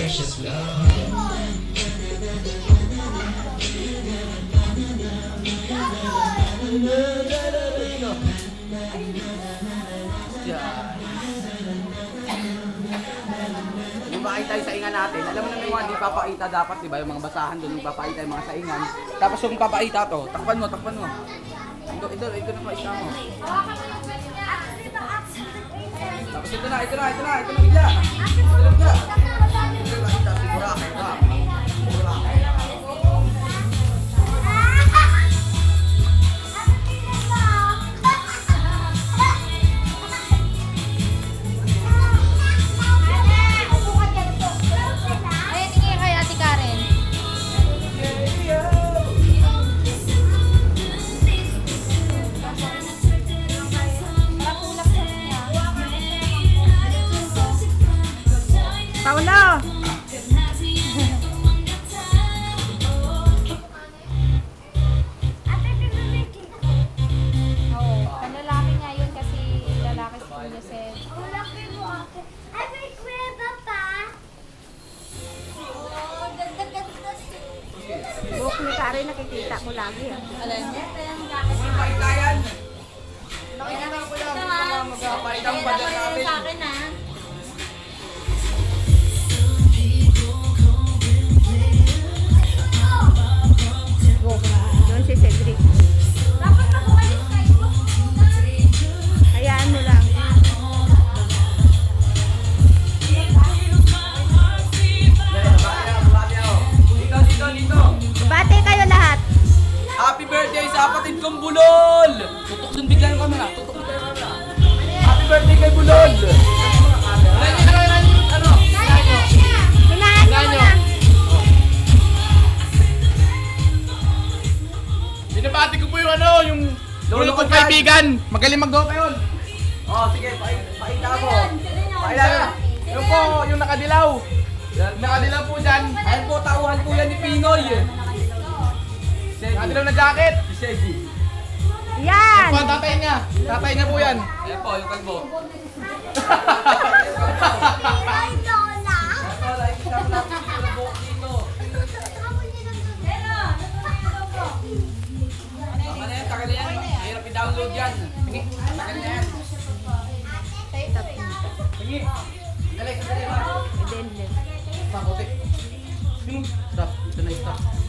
precious love. Yung makita yung saingan natin, alam mo na yung mga di papaita dapat, di ba? Yung mga basahan doon, yung papaita yung mga saingan. Tapos yung papaita to, takpan mo, takpan mo. Ito na paita mo. Tapos ito na bigla. Ito na bigla. Sigura, Paulo! Oo, panlalaki nga yun kasi lalaki si Kuya Sed. Ay, may kweba pa. Oh, ganda-ganda siya. Buhok ni Karen nakikita mo lagi. Alin? yung paita yan. Nakikita ko lang, magpapaita ang badal natin. Sa akin ha. Doon si Cedric. Dapat mag-umalis kayo. Hayaan mo lang. Dito. Bate kayo lahat. Happy birthday sa kapatid kong Bulol! Tutok dun bigla yung camera. Tutok dun yung camera. Happy birthday kay Bulol! Ano? Hinaan nyo muna. Binabati ko po yung yung Lolo ko kong kaibigan. Magaling mag-dope yun. Oh, sige, paita mo. Paita na. Yung po, yung nakadilaw. Nakadilaw po dyan. Ayun po, tauhan po yan ni Pinoy. Nakadilaw na jacket. Si Segi. Yan. Po, ang tatay niya. Tatay niya po yan. Ayan po, yung kalbo. Ay, Lola. Ito, like, isa mo natin yung buhok dito. Tama na yan, tagal na yan. Mahirap i-download yan. Sige, tagal na yan. Sige. Dali, dali. Then, Stop, okay. Stop, ito na stop.